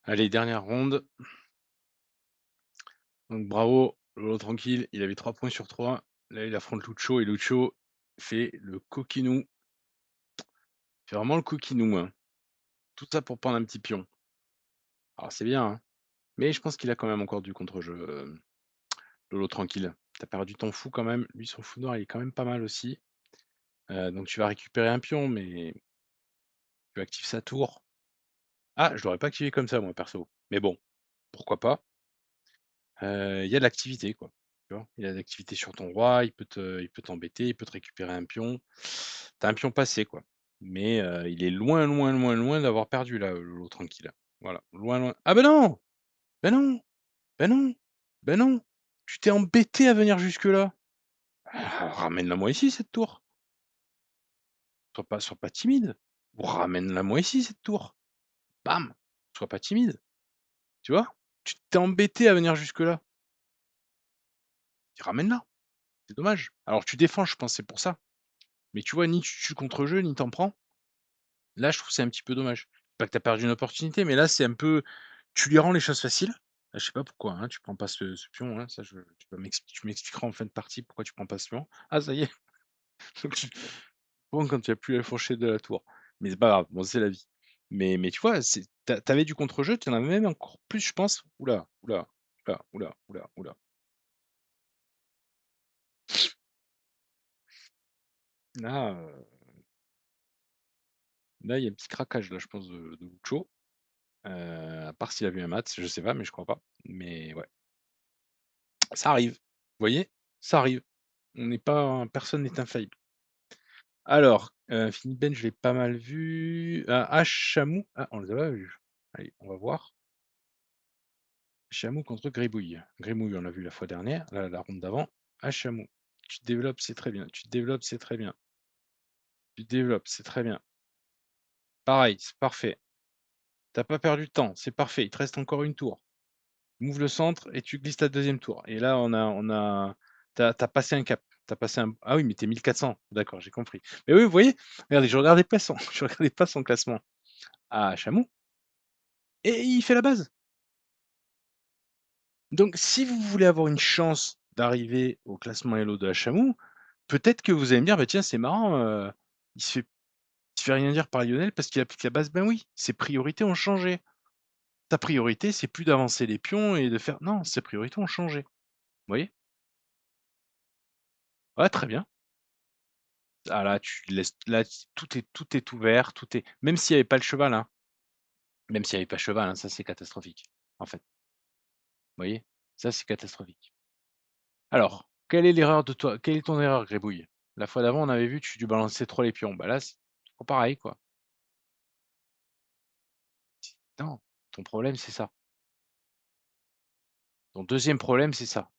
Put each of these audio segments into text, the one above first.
Allez, dernière ronde. Donc bravo, Lolo tranquille, il avait 3 points sur 3. Là, il affronte Lucho et Lucho fait le coquinou. Fait vraiment le coquinou, hein. Tout ça pour prendre un petit pion. Alors c'est bien, hein, mais je pense qu'il a quand même encore du contre-jeu, Lolo tranquille. Tu perdu ton fou quand même. Lui, son fou noir, il est quand même pas mal aussi. Donc tu vas récupérer un pion, mais tu actives sa tour. Ah, je l'aurais pas activé comme ça moi perso, mais bon, pourquoi pas. Il y a de l'activité, quoi, tu vois? Il y a de l'activité sur ton roi, il peut t'embêter, il peut te récupérer un pion. Tu as un pion passé, quoi, mais il est loin, loin, loin, loin d'avoir perdu là, l'eau tranquille. Voilà, loin, loin. Ah ben non! Ben non! Ben non! Ben non! Tu t'es embêté à venir jusque là. Ah, ramène-la moi ici cette tour. Sois pas timide. Ramène-la moi ici cette tour. Bam! Sois pas timide, tu vois? Tu t'es embêté à venir jusque là. Ramène-la, c'est dommage. Alors tu défends, je pense, c'est pour ça. Mais tu vois, ni tu tues contre-jeu, ni t'en prends. Là, je trouve que c'est un petit peu dommage. Pas que tu as perdu une opportunité, mais là, c'est un peu tu lui rends les choses faciles. Je sais pas pourquoi, hein, tu prends pas ce pion, hein, ça je tu m'expliqueras en fin de partie pourquoi tu prends pas ce pion. Ah ça y est, donc tu bon quand tu as plus la fourchette de la tour. Mais c'est pas grave, bon c'est la vie. Mais tu vois, c'est tu avais du contre-jeu, tu en avais même encore plus, je pense. Ouh là, ouh là, ouh là, ouh là, ouh là, ouh là. Là, là, il y a un petit craquage là, je pense de Lucho. À part s'il a vu un match, je sais pas, mais je crois pas. Mais ouais. Ça arrive, vous voyez? Ça arrive. On n'est pas personne n'est infaillible. Alors, Philippe je l'ai pas mal vu. Ah, Chamou, ah, on les a pas vus. Allez, on va voir. Chamou contre Gribouille. Gribouille, on l'a vu la fois dernière, la ronde d'avant. Chamou, tu te développes, c'est très bien. Tu te développes, c'est très bien. Tu te développes, c'est très bien. Pareil, c'est parfait. T'as pas perdu de temps, c'est parfait. Il te reste encore une tour. Move le centre et tu glisses ta deuxième tour. Et là, t'as passé un cap. T'as passé un. Ah oui, mais t'es 1400. D'accord, j'ai compris. Mais oui, vous voyez, regardez, je regardais pas son, je regardais pas son classement à Chamou et il fait la base. Donc, si vous voulez avoir une chance d'arriver au classement Elo de Chamou, peut-être que vous allez me dire, bah tiens, c'est marrant, il se fait rien dire par Lionel parce qu'il applique la base. Ben oui, ses priorités ont changé. Ta priorité, c'est plus d'avancer les pions et de faire. Non, ses priorités ont changé. Vous voyez? Ouais, très bien. Ah là, tu laisses là, tout est ouvert, tout est même s'il y avait pas le cheval, hein, même s'il y avait pas le cheval, hein, ça c'est catastrophique, en fait. Vous voyez? Ça, c'est catastrophique. Alors, quelle est ton erreur, Gribouille? La fois d'avant, on avait vu, tu balançais trop les pions. Bah là, c'est trop pareil, quoi. Non, ton problème, c'est ça. Ton deuxième problème, c'est ça.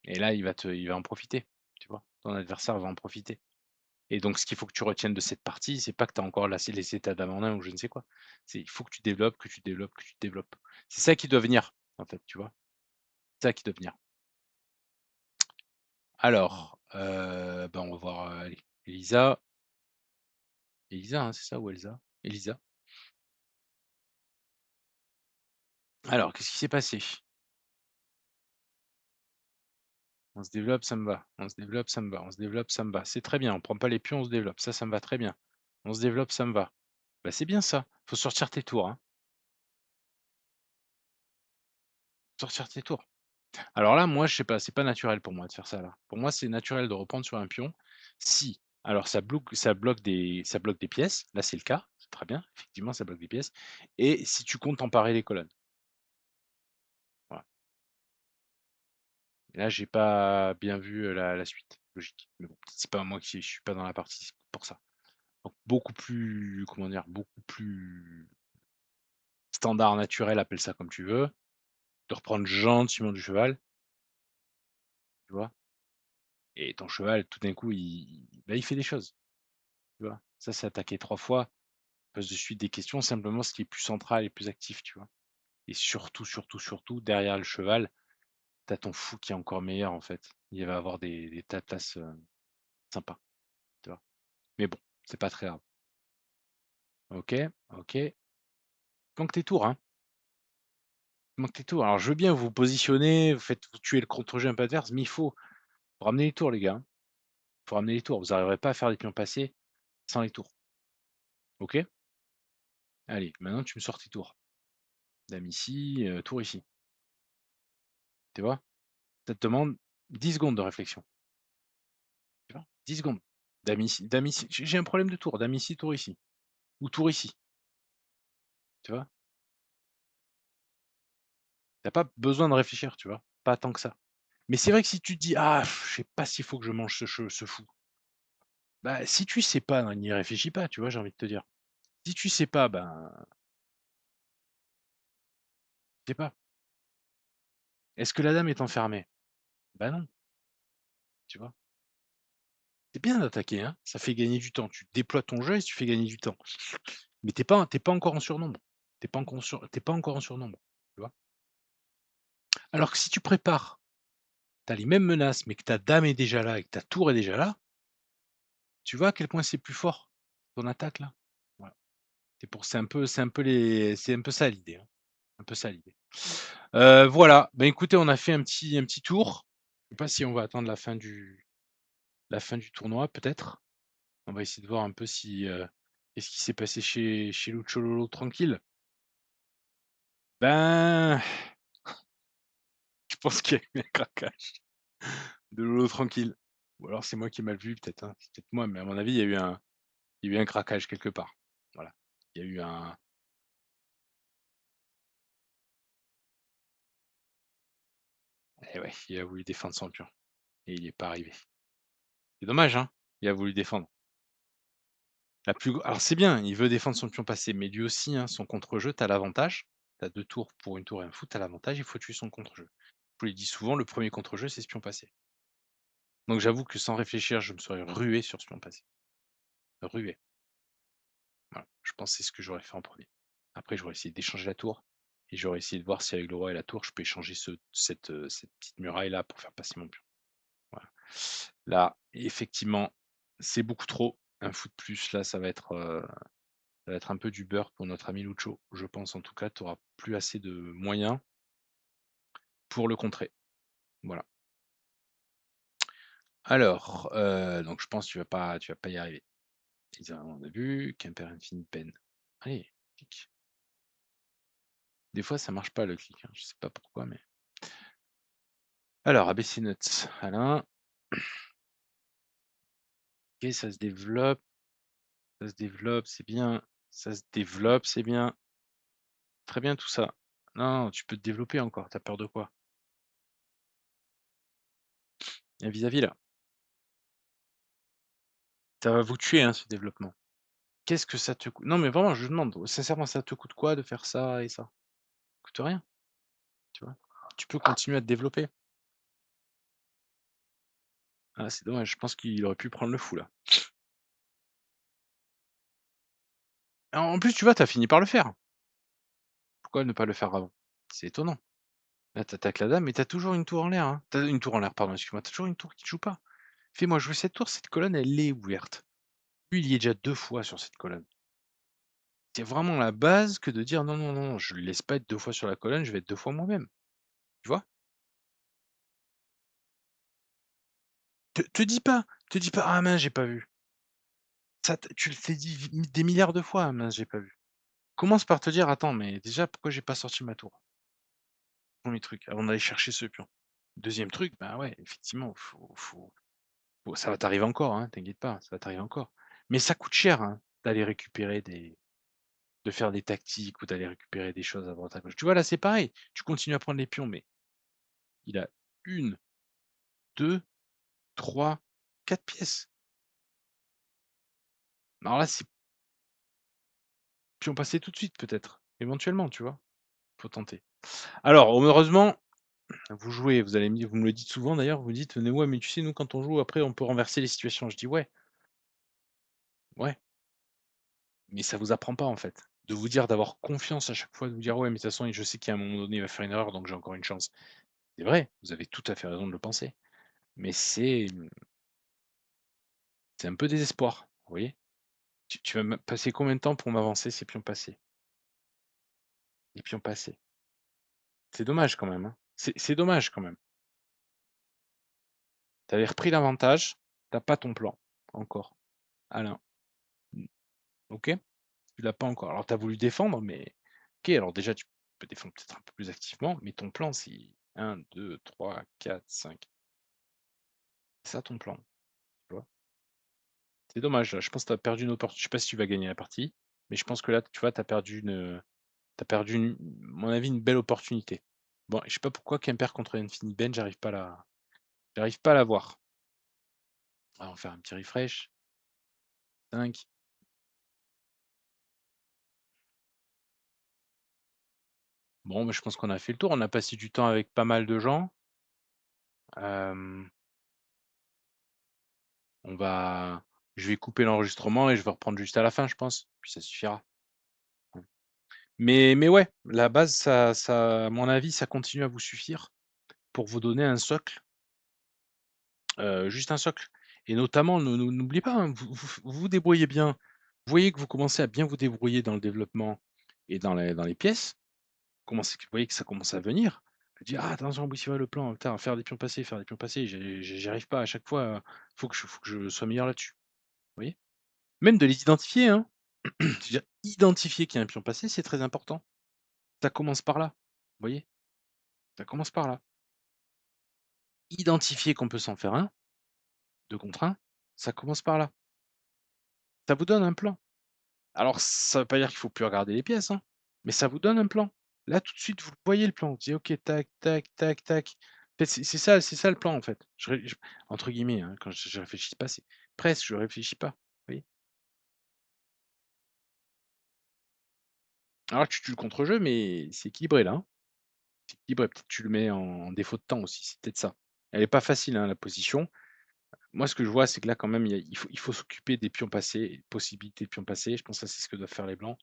Et là, il va en profiter, tu vois? Ton adversaire va en profiter. Et donc, ce qu'il faut que tu retiennes de cette partie, c'est pas que tu as encore laissé ta dame en main ou je ne sais quoi. C'est il faut que tu développes, que tu développes, que tu développes. C'est ça qui doit venir, en fait, tu vois? C'est ça qui doit venir. Alors, bah, on va voir, allez, Elisa. Elisa, hein, c'est ça ou Elsa? Elisa. Alors, qu'est-ce qui s'est passé? On se développe, ça me va. On se développe, ça me va. On se développe, ça me va. C'est très bien, on prend pas les pions, on se développe. Ça me va très bien. On se développe, ça me va. Bah, c'est bien ça. Faut sortir tes tours, hein. Sortir tes tours. Alors là, moi, je sais pas, c'est pas naturel pour moi de faire ça là. Pour moi, c'est naturel de reprendre sur un pion si alors ça bloque des pièces, là c'est le cas, c'est très bien, effectivement ça bloque des pièces et si tu comptes emparer les colonnes. Voilà. Et là, j'ai pas bien vu, la suite logique. Mais bon, c'est pas moi qui je suis pas dans la partie, c'est pour ça. Donc beaucoup plus, comment dire? Beaucoup plus standard, naturel, appelle ça comme tu veux, de reprendre gentiment du cheval, tu vois? Et ton cheval tout d'un coup il fait des choses, tu vois? Ça, c'est attaqué 3 fois. Pose de suite des questions, simplement ce qui est plus central et plus actif, tu vois? Et surtout, surtout, surtout, derrière le cheval, tu as ton fou qui est encore meilleur, en fait. Il va avoir des tatas, sympas, tu vois? Mais bon, c'est pas très grave. OK, OK. Planque tes tours, hein. Planque tes tours. Alors je veux bien vous positionner, vous tuez le contre-jeu un peu adverse, mais faut ramener les tours les gars, hein. Faut ramener les tours. Vous arriverez pas à faire des pions passés sans les tours. OK? Allez, maintenant tu me sors tes tours. Dame ici, tour ici. Tu vois? Ça te demande 10 secondes de réflexion. Tu vois? 10 secondes. Dame ici. J'ai un problème de tour. Dame ici, tour ici. Ou tour ici. Tu vois? Tu pas besoin de réfléchir, tu vois? Pas tant que ça. Mais c'est vrai que si tu te dis: «Ah, je sais pas s'il faut que je mange ce fou». Bah, si tu sais pas, n'y réfléchis pas, tu vois? J'ai envie de te dire. Si tu sais pas, ben, tu sais pas. Est-ce que la dame est enfermée? Bah non, tu vois? C'est bien d'attaquer, hein, ça fait gagner du temps. Tu déploies ton jeu et tu fais gagner du temps. Mais t'es pas encore en surnombre. T'es pas encore en surnombre, tu vois? Alors que si tu prépares, tu as les mêmes menaces, mais que ta dame est déjà là et que ta tour est déjà là, tu vois à quel point c'est plus fort, ton attaque là? Voilà. C'est un peu ça l'idée, hein, un peu ça l'idée. Voilà, ben écoutez, on a fait un petit tour. Je sais pas si on va attendre la fin du tournoi peut-être? On va essayer de voir un peu si, qu'est-ce qui s'est passé chez Lucho Lolo tranquille? Ben, je pense qu'il y a eu un craquage de Lolo tranquille. Ou alors c'est moi qui ai mal vu peut-être, hein, c'est peut-être moi, mais à mon avis, il y a eu un craquage quelque part. Voilà. Il y a eu un eh ouais, il a voulu défendre son pion et il est pas arrivé. C'est dommage, hein? Il a voulu défendre. Alors c'est bien, il veut défendre son pion passé, mais lui aussi, hein, son contre-jeu, tu as l'avantage. Tu as 2 tours pour une tour et un fou, tu as l'avantage, il faut tuer son contre-jeu. Je vous l'ai dit souvent, le premier contre-jeu, c'est ce pion passé. Donc j'avoue que sans réfléchir, je me serais rué sur ce pion passé. Rué. Voilà. Je pense que c'est ce que j'aurais fait en premier. Après, j'aurais essayé d'échanger la tour et j'aurais essayé de voir si avec le roi et la tour, je peux échanger cette petite muraille-là pour faire passer mon pion. Voilà. Là, effectivement, c'est beaucoup trop. Un fou de plus, là, ça va être un peu du beurre pour notre ami Lucho. Je pense en tout cas, tu auras plus assez de moyens pour le contrer. Voilà. Alors, donc je pense que tu vas pas y arriver. On a vu, Quimper Infini Peine. Allez, clic. Des fois, ça marche pas le clic, hein, je sais pas pourquoi, mais alors ABC Nuts, Alain. OK, ça se développe, c'est bien. Ça se développe, c'est bien. Très bien tout ça. Non, tu peux te développer encore, tu as peur de quoi? Il y a vis-à-vis là. Ça va vous tuer, hein, ce développement. Qu'est-ce que ça te coûte? Non, mais vraiment, je demande, sincèrement, ça te coûte quoi de faire ça et ça? Ça coûte rien, tu vois? Tu peux continuer à te développer. Ah, c'est dommage, je pense qu'il aurait pu prendre le fou là. En plus, tu vois, tu as fini par le faire. Pourquoi ne pas le faire avant? C'est étonnant. Là, tu attaques la dame, mais tu as toujours une tour en l'air, hein. Tu une tour en l'air, pardon, excuse-moi, tu as toujours une tour qui ne joue pas. Fais-moi jouer cette tour, cette colonne, elle est ouverte. Lui, il y est déjà 2 fois sur cette colonne. C'est vraiment la base que de dire: «Non, non, non, je le laisse pas être 2 fois sur la colonne, je vais être 2 fois moi-même». Tu vois? Te dis pas: «Ah mince, j'ai pas vu». Ça tu le t'es dit des milliards de fois: «Ah mince, j'ai pas vu». Commence par te dire: «Attends, mais déjà, pourquoi j'ai pas sorti ma tour?» Premier truc, avant d'aller chercher ce pion. Deuxième truc, bah, ouais, effectivement, faut ça va t'arriver encore, hein, t'inquiète pas, ça va t'arriver encore. Mais ça coûte cher, hein, d'aller récupérer des de faire des tactiques ou d'aller récupérer des choses à droite à gauche. Tu vois, là, c'est pareil, tu continues à prendre les pions, mais il a une, deux, trois, 4 pièces. Alors là, c'est pion passé tout de suite peut-être, éventuellement, tu vois? Faut tenter. Alors heureusement, vous me le dites souvent d'ailleurs, vous me dites: «Mais ouais, mais tu sais, nous, quand on joue, après, on peut renverser les situations». Je dis: «Ouais, ouais, mais ça vous apprend pas, en fait, de vous dire d'avoir confiance à chaque fois, de vous dire: "Ouais, mais de toute façon, je sais qu'à un moment donné, il va faire une erreur, donc j'ai encore une chance".» C'est vrai, vous avez tout à fait raison de le penser, mais c'est un peu désespoir, vous voyez? Tu vas me passer combien de temps pour m'avancer ces pions passés? les pions passés. C'est dommage quand même, hein. C'est dommage quand même. Tu avais repris l'avantage, tu pas ton plan encore, Alain. Mmh, OK? Tu l'as pas encore. Alors tu as voulu défendre, mais OK, alors déjà tu peux défendre peut-être un peu plus activement, mais ton plan c'est 1, 2, 3, 4, 5. C'est ça ton plan, tu vois? C'est dommage là, je pense que tu as perdu une opportunité. Je sais pas si tu vas gagner la partie, mais je pense que là, tu vois, tu as perdu une à mon avis, une belle opportunité. Bon, je sais pas pourquoi Quimper contre Infinite Ben, j'arrive pas à la voir. On va faire un petit refresh. 5. Bon, bah, je pense qu'on a fait le tour. On a passé du temps avec pas mal de gens. Hem, on va je vais couper l'enregistrement et je vais reprendre juste à la fin, je pense, puis ça suffira. Mmh. Mais ouais, la base, à mon avis, ça continue à vous suffire pour vous donner un socle, juste un socle et notamment n'oubliez pas, hein, vous vous débrouillez bien. Vous voyez que vous commencez à bien vous débrouiller dans le développement et dans les pièces. Commencez Vous voyez que ça commence à venir. Je dis: «Ah attention, oui c'est vrai le plan, putain, faire des pions passés, j'y arrive pas à chaque fois, faut que je sois meilleur là-dessus». Vous voyez? Même de les identifier, hein. Je veux dire, identifier qu'il y a un pion passé, c'est très important. Ça commence par là. Vous voyez? Ça commence par là. Identifier qu'on peut s'en faire un, 2 contre 1, ça commence par là. Ça vous donne un plan. Alors ça veut pas dire qu'il faut plus regarder les pièces, hein, mais ça vous donne un plan. Là, tout de suite, vous le voyez le plan. Vous dites: «OK, tac, tac, tac, tac». En fait, c'est ça le plan, en fait. Je entre guillemets, hein, quand je réfléchis pas, c'est presque, je réfléchis pas. Vous voyez? Alors tu tues le contre-jeu, mais c'est équilibré là, hein. C'est équilibré. Peut-être tu le mets en défaut de temps aussi, c'est peut-être ça. Elle est pas facile, hein, la position. Moi, ce que je vois, c'est que là, quand même, il faut s'occuper des pions passés, possibilités de pions passés. Je pense que ça, c'est ce que doivent faire les blancs.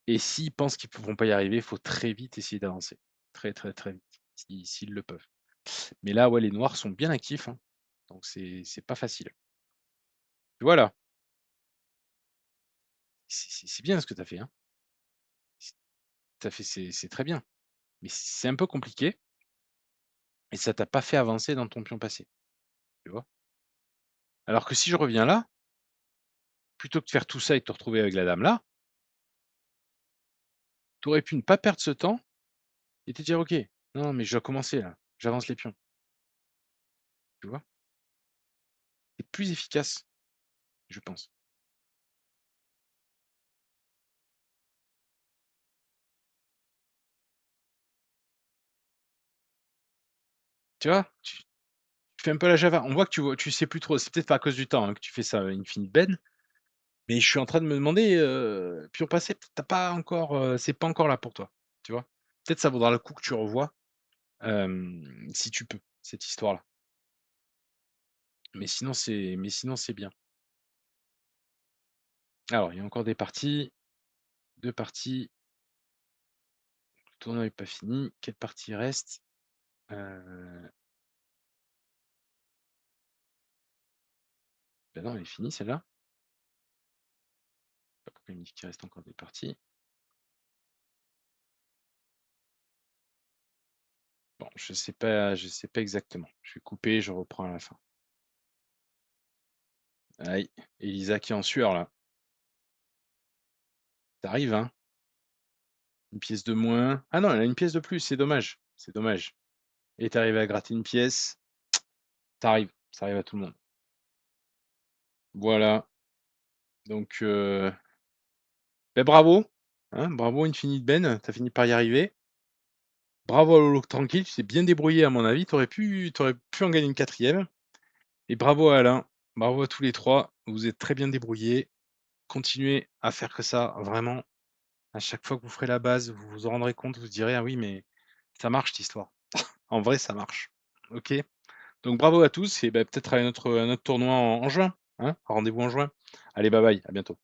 Et s'ils pensent qu'ils ne pourront pas y arriver, il faut très vite essayer d'avancer. Très, très, très vite, s'ils le peuvent. Mais là, ouais, les noirs sont bien actifs, hein, donc c'est pas facile. Voilà, c'est bien ce que tu as fait, hein. C Tu fait, c'est très bien. Mais c'est un peu compliqué et ça t'a pas fait avancer dans ton pion passé, tu vois? Alors que si je reviens là, plutôt que de faire tout ça et de te retrouver avec la dame là, tu aurais pu ne pas perdre ce temps et te dire: «OK, non, mais je dois commencer là, j'avance les pions», tu vois? C'est plus efficace, je pense. Tu vois? Tu fais un peu la Java. On voit que tu sais plus trop. C'est peut-être pas à cause du temps, hein, que tu fais ça, Infinite Ben, mais je suis en train de me demander, pion passé, peut-être tu pas encore, c'est pas encore là pour toi, tu vois? Peut-être ça vaudra le coup que tu revoies, si tu peux, cette histoire-là. Mais sinon c'est bien. Alors, il y a encore des parties, 2 parties, le tournoi est pas fini. Quelle partie reste? Heu, bah, non, elle est finie celle-là. Je sais pas pourquoi il me dit qu'il reste encore des parties. Bon, je sais pas exactement. Je vais couper, je reprends à la fin. Aïe, Elisa qui est en sueur là. Tu arrives, hein? Une pièce de moins. Ah non, elle a une pièce de plus, c'est dommage, c'est dommage. Et tu arrives à gratter une pièce, ça arrive à tout le monde. Voilà, donc bravo, hein, bravo Infinite Ben, tu as fini par y arriver. Bravo à Lolo Tranquille, tu t'es bien débrouillé à mon avis, tu aurais pu en gagner une quatrième. Et bravo à Alain, bravo à tous les 3. Vous êtes très bien débrouillés. Continuez à faire que ça, vraiment. À chaque fois que vous ferez la base, vous vous en rendrez compte, vous vous direz: «Ah oui, mais ça marche cette histoire». En vrai, ça marche. OK? Donc bravo à tous et bah, peut-être à un autre tournoi en juin, hein? Rendez-vous en juin. Allez, bye bye, à bientôt.